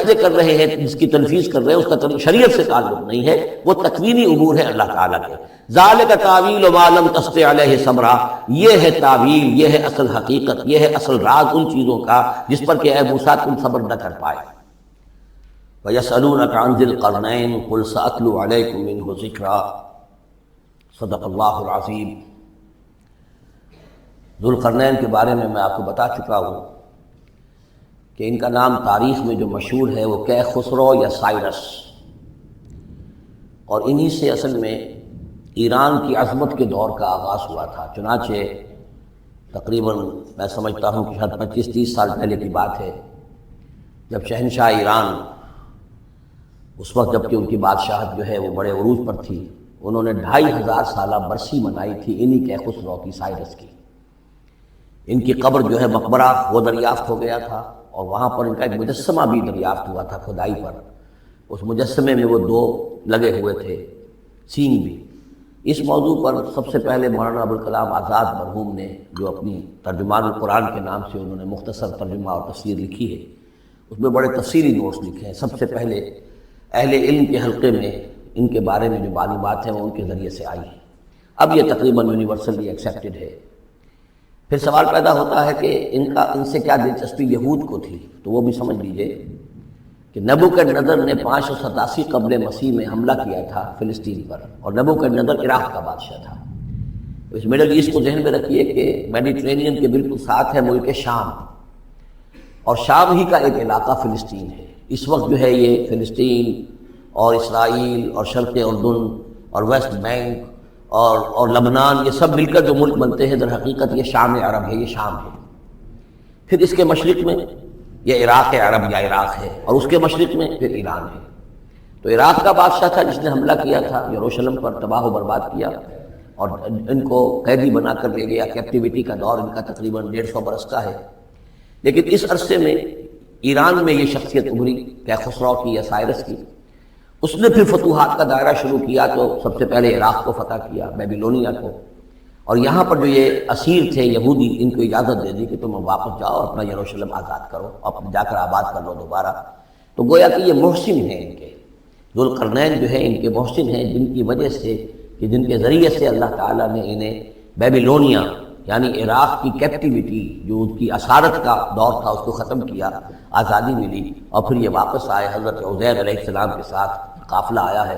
فیصلے کر رہے ہیں، جس کی تنفیذ کر رہے ہیں، اس کا شریعت سے تعلق نہیں ہے، وہ تکوینی امور ہے اللہ تعالیٰ کے۔ ذالک تعویل ما لم تستطع علیہ صبرا، یہ ہے تعویل، یہ ہے اصل حقیقت، یہ ہے اصل راز ان چیزوں کا جس پر کہ اے موسیٰ تم صبر نہ کر پائے۔ وَيَسْأَلُونَكَ عَنْ ذِي الْقَرْنَيْنِ قُلْ سَأَتْلُو عَلَيْكُم مِّنْهُ ذِكْرًا، صدق اللہ العظیم۔ ذوالقرنین کے بارے میں آپ کو بتا چکا ہوں کہ ان کا نام تاریخ میں جو مشہور ہے وہ کیخسرو یا سائرس، اور انہی سے اصل میں ایران کی عظمت کے دور کا آغاز ہوا تھا۔ چنانچہ تقریباً میں سمجھتا ہوں کہ شاید 25-30 سال پہلے کی بات ہے، جب شہنشاہ ایران، اس وقت جب کہ ان کی بادشاہت جو ہے وہ بڑے عروج پر تھی، انہوں نے 2500 سالہ برسی منائی تھی انہی کیخسرو کی، سائرس کی۔ ان کی قبر جو ہے مقبرہ وہ دریافت ہو گیا تھا، اور وہاں پر ان کا ایک مجسمہ بھی دریافت ہوا تھا کھدائی پر۔ اس مجسمے میں وہ 2 لگے ہوئے تھے، سینگ بھی۔ اس موضوع پر سب سے پہلے مولانا ابوالکلام آزاد مرحوم نے، جو اپنی ترجمان القرآن کے نام سے انہوں نے مختصر ترجمہ اور تفسیر لکھی ہے، اس میں بڑے تفصیلی نوٹس لکھے ہیں۔ سب سے پہلے اہل علم کے حلقے میں ان کے بارے میں جو معلومات ہیں وہ ان کے ذریعے سے آئی ہیں، اب یہ تقریباً یونیورسلی ایکسیپٹڈ ہے۔ پھر سوال پیدا ہوتا ہے کہ ان سے کیا دلچسپی یہود کو تھی، تو وہ بھی سمجھ لیجئے کہ نبوکدنضر نے 587 قبل مسیح میں حملہ کیا تھا فلسطین پر، اور نبوکدنضر عراق کا بادشاہ تھا۔ اس مڈل ایسٹ کو ذہن میں رکھیے کہ میڈیٹرینین کے بالکل ساتھ ہے ملک شام، اور شام ہی کا ایک علاقہ فلسطین ہے۔ اس وقت جو ہے یہ فلسطین اور اسرائیل اور شرق اردن اور ویسٹ بینک اور لبنان، یہ سب مل کر جو ملک بنتے ہیں، در حقیقت یہ شام عرب ہے، یہ شام ہے۔ پھر اس کے مشرق میں یہ عراق عرب یا عراق ہے، اور اس کے مشرق میں پھر ایران ہے۔ تو عراق کا بادشاہ تھا جس نے حملہ کیا تھا یروشلم پر، تباہ و برباد کیا، اور ان کو قیدی بنا کر لے گیا۔ کیپٹیوٹی کا دور ان کا تقریباً 150 برس کا ہے۔ لیکن اس عرصے میں ایران میں یہ شخصیت ابھری کیخسرو کی یا سائرس کی۔ اس نے پھر فتوحات کا دائرہ شروع کیا، تو سب سے پہلے عراق کو فتح کیا، بیبیلونیا کو، اور یہاں پر جو یہ اسیر تھے یہودی، ان کو اجازت دے دی کہ تم واپس جاؤ، اپنا یروشلم آزاد کرو، اپنا جا کر آباد کر لو دوبارہ۔ تو گویا کہ یہ محسن ہیں ان کے، ذوالقرنین جو ہے ان کے محسن ہیں، جن کی وجہ سے کہ جن کے ذریعے سے اللہ تعالیٰ نے انہیں بیبیلونیا یعنی عراق کی کیپٹیوٹی، جو ان کی اسارت کا دور تھا، اس کو ختم کیا، آزادی ملی، اور پھر یہ واپس آئے۔ حضرت عزیر علیہ السلام کے ساتھ قافلہ آیا ہے،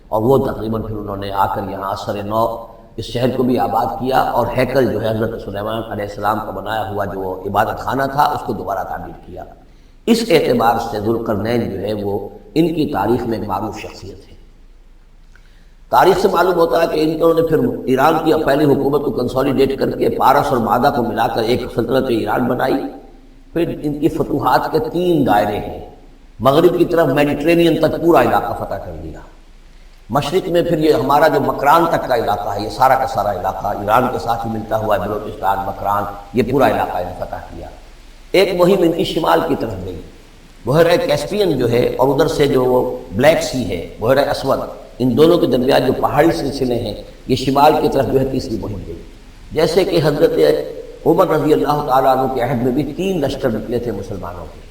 اور وہ تقریباً پھر انہوں نے آ کر یہاں عصر نو اس شہر کو بھی آباد کیا، اور ہیکل جو ہے حضرت سلیمان علیہ السلام کا بنایا ہوا جو عبادت خانہ تھا، اس کو دوبارہ تعمیر کیا۔ اس اعتبار سے ذوالقرنین جو ہے وہ ان کی تاریخ میں ایک معروف شخصیت ہے۔ تاریخ سے معلوم ہوتا ہے کہ انہوں نے پھر ایران کی پہلی حکومت کو کنسولیڈیٹ کر کے پارس اور مادہ کو ملا کر ایک سلطنت ایران بنائی۔ پھر ان کی فتوحات کے 3 دائرے ہیں۔ مغرب کی طرف میڈیٹرینین تک پورا علاقہ فتح کر لیا، مشرق میں پھر یہ ہمارا جو مکران تک کا علاقہ ہے، یہ سارا کا سارا علاقہ ایران کے ساتھ ہی ملتا ہوا ہے، بلوچستان، مکران، یہ پورا علاقہ انہیں فتح کیا۔ ایک مہم ان کی شمال کی طرف گئی، بحیرہ کیسپین جو ہے، اور ادھر سے جو وہ بلیک سی ہے، بحیرہ اسود، ان دونوں کے درمیان جو پہاڑی سلسلے ہیں، یہ شمال کی طرف جو ہے تیسری مہم گئی۔ جیسے کہ حضرت عمر رضی اللہ تعالیٰ عنہ کے عہد میں بھی 3 لشکر نکلے تھے مسلمانوں کے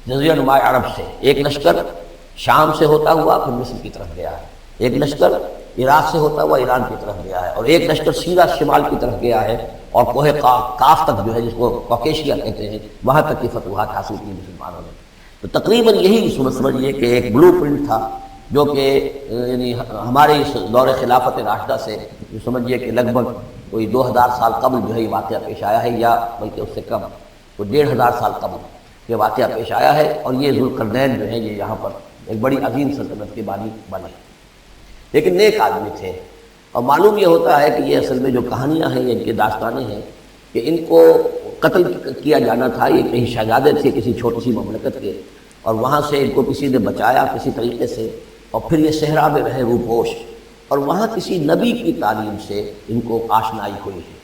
جزیرہ نما عرب سے۔ ایک لشکر شام سے ہوتا ہوا پھر مصر کی طرف گیا ہے، ایک لشکر عراق سے ہوتا ہوا ایران کی طرف گیا ہے، اور ایک لشکر سیدھا شمال کی طرف گیا ہے، اور کوہ کاف تک جو ہے، جس کو کوکیشیا کہتے ہیں، وہاں تک کی فتوحات حاصل کی مسلمانوں نے۔ تو تقریباً یہی سمجھیے کہ ایک بلو پرنٹ تھا، جو کہ یعنی ہمارے اس دور خلافت راشدہ سے جو سمجھیے کہ لگ بھگ کوئی 2000 سال قبل جو ہے یہ واقعہ پیش آیا ہے، یا بلکہ اس سے کم، کوئی 1500 سال قبل یہ واقعہ پیش آیا ہے۔ اور یہ ذوالقرنین جو ہے یہ یہاں پر ایک بڑی عظیم سلطنت کے بانی بنے، لیکن نیک آدمی تھے۔ اور معلوم یہ ہوتا ہے کہ یہ اصل میں جو کہانیاں ہیں، ان کے داستانیں ہیں، کہ ان کو قتل کیا جانا تھا۔ یہ کہیں شہزادے تھے کسی چھوٹی سی مملکت کے، اور وہاں سے ان کو کسی نے بچایا کسی طریقے سے، اور پھر یہ صحرا میں رہے روپوش، اور وہاں کسی نبی کی تعلیم سے ان کو آشنائی ہوئی ہے۔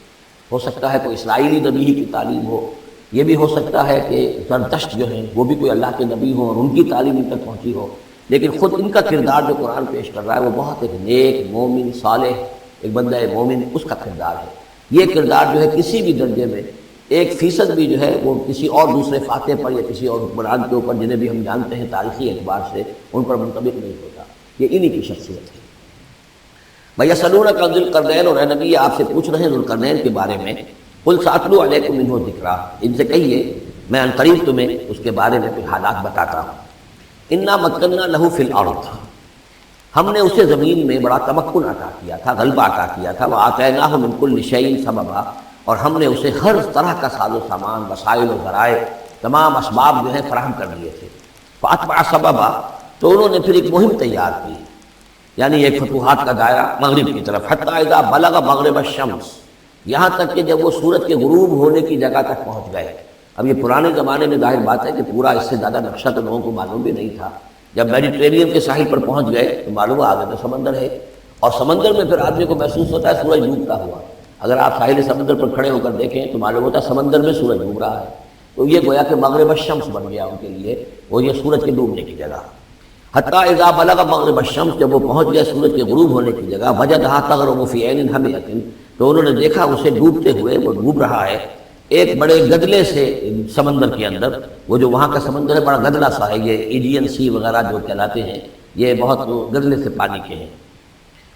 ہو سکتا ہے کوئی اسرائیلی نبی کی تعلیم ہو، یہ بھی ہو سکتا ہے کہ زرتشت جو ہیں وہ بھی کوئی اللہ کے نبی ہوں اور ان کی تعلیم ان تک پہنچی ہو، لیکن خود ان کا کردار جو قرآن پیش کر رہا ہے وہ بہت ایک نیک، مومن، صالح، ایک بندہ مومن، اس کا کردار ہے۔ یہ کردار جو ہے کسی بھی درجے میں 1% بھی جو ہے وہ کسی اور دوسرے فاتح پر یا کسی اور حکمران کے اوپر جنہیں بھی ہم جانتے ہیں تاریخی اعتبار سے ان پر منطبق نہیں ہوتا. یہ انہی کی شخصیت ہے. وَيَسْأَلُونَكَ عَنِ ذِي الْقَرْنَيْنِ، اور اے نبی آپ سے پوچھ رہے ہیں ذوالقرنین کے بارے میں. قُلْ سَأَتْلُو عَلَيْكُم مِّنْهُ ذِكْرًا، ان سے کہیے میں ان قریب تمہیں اس کے بارے میں کچھ حالات بتاتا ہوں. اِنَّا مَكَّنَّا لَهُ فِي الْأَرْضِ، ہم نے اسے زمین میں بڑا تمکن عطا کیا تھا، غلبہ عطا کیا تھا. وَآتَيْنَاهُ مِن كُلِّ شَيْءٍ سَبَبًا، اور ہم نے اسے ہر طرح کا ساز و سامان، وسائل و ذرائع، تمام اسباب جو ہیں فراہم کر دیے تھے. فَأَتْبَعَ سَبَبًا، تو انہوں نے پھر ایک مہم تیار کی، یعنی ایک فتوحات کا دائرہ مغرب کی طرف. حتیٰ اذا بلغ مغرب الشمس، یہاں تک کہ جب وہ سورج کے غروب ہونے کی جگہ تک پہنچ گئے. اب یہ پرانے زمانے میں ظاہر بات ہے کہ پورا اس سے زیادہ نقشہ تو لوگوں کو معلوم بھی نہیں تھا. جب میڈیٹرینین کے ساحل پر پہنچ گئے تو معلوم آگے تو سمندر ہے، اور سمندر میں پھر آدمی کو محسوس ہوتا ہے سورج ڈوبتا ہوا. اگر آپ ساحل سمندر پر کھڑے ہو کر دیکھیں تو معلوم ہوتا ہے سمندر میں سورج ڈوب رہا ہے. تو یہ گویا کہ مغرب الشمس بن گیا ان کے لیے، وہ یہ سورج کے ڈوبنے کی جگہ. حتیٰ اذا بلغ مغرب الشمس، جب وہ پہنچ گئے سورج کے غروب ہونے کی جگہ. وجدھا تغرب فی عین حمیۃ، تو انہوں نے دیکھا اسے ڈوبتے ہوئے، وہ ڈوب رہا ہے ایک بڑے گدلے سے سمندر کے اندر. وہ جو وہاں کا سمندر ہے بڑا گدلا سا ہے، یہ ایجین سی وغیرہ جو کہلاتے ہیں یہ بہت گدلے سے پانی کے ہیں.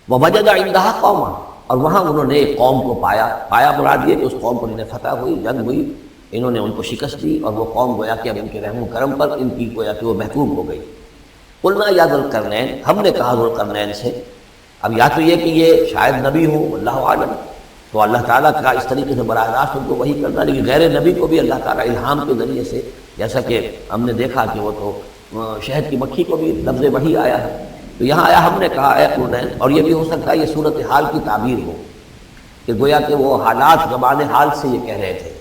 ووجد عندھا قوما، اور وہاں انہوں نے ایک قوم کو پایا مراد یہ کہ اس قوم پر انہیں فتح ہوئی، جنگ ہوئی، انہوں نے ان کو شکست دی، اور وہ قوم گویا کہ اب ان کے رحم و کرم پر ان کی گویا کہ وہ محکوم ہو گئی. قلنا یا ذوالقرنین، ہم نے کہا ذوالقرنین سے. اب یا تو یہ کہ یہ شاید نبی ہو، اللہ عالم، تو اللہ تعالیٰ کا اس طریقے سے براہ راست ان کو وحی کرنا. لیکن غیر نبی کو بھی اللہ تعالیٰ الہام کے ذریعے سے، جیسا کہ ہم نے دیکھا کہ وہ تو شہد کی مکھی کو بھی لفظ وحی آیا ہے، تو یہاں آیا ہم نے کہا اے قرنین. اور یہ بھی ہو سکتا ہے یہ صورتحال کی تعبیر ہو کہ گویا کہ وہ حالات زبان حال سے یہ کہہ رہے تھے.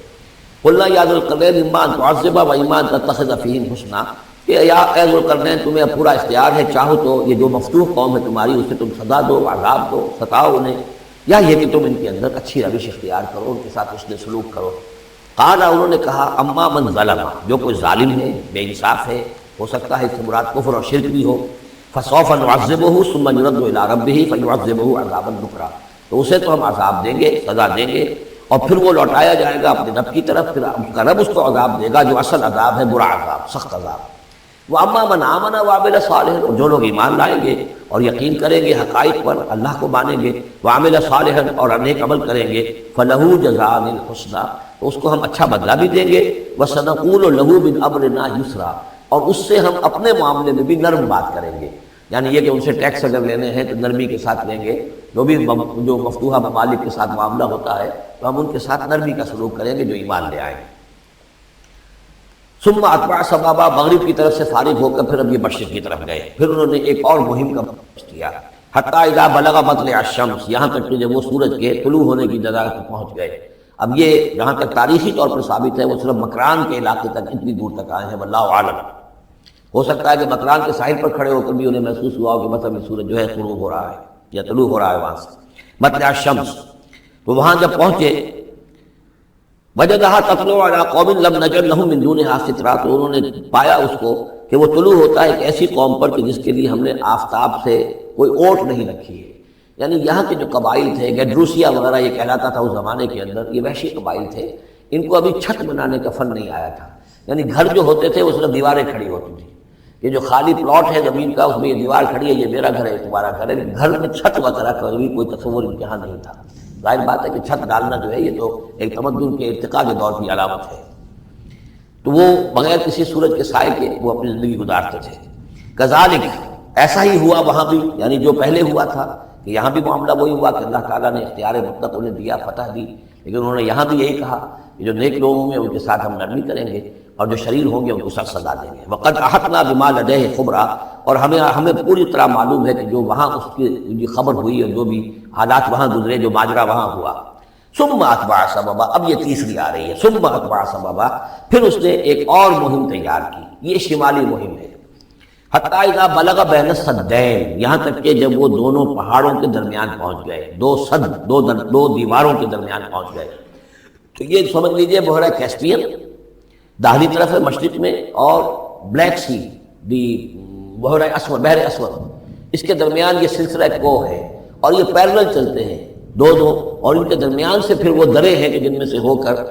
قلنا یا ذوالقرنین اما ان تعذب و اما ان تتخذ فیہم حسنا، کہ یا اے ذوالقرنین تمہیں اب پورا اختیار ہے، چاہو تو یہ جو مفتوح قوم ہے تمہاری اسے تم سزا دو، عذاب دو، ستاؤ انہیں، یا یہ کہ تم ان کے اندر اچھی روش اختیار کرو، ان کے ساتھ حسن سلوک کرو. قال، انہوں نے کہا اما من ظلم، جو کوئی ظالم ہے، بے انصاف ہے، ہو سکتا ہے اس سے مراد کفر اور شرک بھی ہو. فسوف نعذبہ ثم يرد الى ربہ فیعذبہ عذابا نکرا، تو اسے تو ہم عذاب دیں گے، سزا دیں گے، اور پھر وہ لوٹایا جائے گا اپنے رب کی طرف، پھر اس کا رب اس کو عذاب دے گا جو اصل عذاب ہے، برا عذاب، سخت عذاب. وَأَمَّا مَنْ آمَنَ وَعَمِلَ صَالِحًا، اور جو لوگ ایمان لائیں گے اور یقین کریں گے حقائق پر، اللہ کو مانیں گے، وَعَمِلَ صَالِحًا، اور نیک عمل کریں گے، فَلَهُ جَزَاءً الْحُسْنَىٰ، تو اس کو ہم اچھا بدلہ بھی دیں گے. وَسَنَقُولُ لَهُ مِنْ أَمْرِنَا يُسْرًا، اور اس سے ہم اپنے معاملے میں بھی نرم بات کریں گے. یعنی یہ کہ ان سے ٹیکس اگر لینے ہیں تو نرمی کے ساتھ لیں گے، جو مفتوحہ ممالک کے ساتھ معاملہ ہوتا ہے تو ہم ان کے ساتھ نرمی کا سلوک کریں گے جو ایمان لے آئیں. ثم اتبع سبابا، مغرب کی طرف سے فارغ ہو کر پھر اب یہ مشرق کی طرف گئے. پھر انہوں نے ایک اور مہم کا کیا. حتیٰ اذا بلغ مطلع الشمس، یہاں تک کہ جب وہ سورج کے طلوع ہونے کی جگہ تک پہنچ گئے. اب یہ جہاں تک تاریخی طور پر ثابت ہے وہ صرف مکران کے علاقے تک اتنی دور تک آئے ہیں، واللہ عالم. ہو سکتا ہے کہ مکران کے ساحل پر کھڑے ہو کر بھی انہیں محسوس ہوا ہو کہ مطلب یہ سورج جو ہے غروب ہو رہا ہے یا طلوع ہو رہا ہے وہاں سے. مطلع الشمس، تو وہاں جب پہنچے وجدھا تطلع علی قوم لم نجعل لهم من دونها سترا، تو انہوں نے پایا اس کو کہ وہ طلوع ہوتا ہے ایک ایسی قوم پر کہ جس کے لیے ہم نے آفتاب سے کوئی اوٹ نہیں رکھی ہے. یعنی یہاں کے جو قبائل تھے، گیڈروسیا وغیرہ یہ کہلاتا تھا اس زمانے کے اندر، یہ وحشی قبائل تھے، ان کو ابھی چھت بنانے کا فن نہیں آیا تھا. یعنی گھر جو ہوتے تھے وہ صرف دیواریں کھڑی ہوتی تھیں. یہ جو خالی پلاٹ ہے زمین کا اس میں یہ دیوار کھڑی ہے، یہ میرا گھر ہے، تمہارا گھر ہے. گھر میں چھت وغیرہ کا بھی کوئی تصور امتحان نہیں تھا. ظاہر بات ہے کہ چھت ڈالنا جو ہے یہ تو ایک تمدن کے ارتقاء کے دور کی علامت ہے. تو وہ بغیر کسی سورج کے سائے کے وہ اپنی زندگی گزارتے تھے. کذالک، ایسا ہی ہوا وہاں بھی، یعنی جو پہلے ہوا تھا کہ یہاں بھی معاملہ وہی ہوا کہ اللہ تعالیٰ نے اختیار مطلق انہیں دیا، فتح دی، لیکن انہوں نے یہاں بھی یہی کہا کہ جو نیک لوگ ہوں گے ان کے ساتھ ہم نرمی کریں گے اور جو شریر ہوں گے ان کو سخت سزا دیں گے. وقد احطنا بما لدیہ خبرا، اور ہمیں پوری طرح معلوم ہے کہ جو وہاں اس کی خبر ہوئی اور جو بھی حالات وہاں گزرے، جو ماجرا وہاں ہوا. ثم اتبع سببا، اب یہ تیسری آ رہی ہے. ثم اتبع سببا، پھر اس نے ایک اور مہم تیار کی، یہ شمالی مہم ہے. حتیٰ اذا بلغ بین السدین، یہاں تک کہ جب وہ دونوں پہاڑوں کے درمیان پہنچ گئے، دو دیواروں کے درمیان پہنچ گئے. تو یہ سمجھ لیجئے بحیرہ کیسپیئن داہلی طرف ہے مشرق میں، اور بلیک سی بحر اسود، اس کے درمیان یہ سلسلہ کوہ ہے اور یہ پیرلل چلتے ہیں دو، اور ان کے درمیان سے پھر وہ درے ہیں کہ جن میں سے ہو کر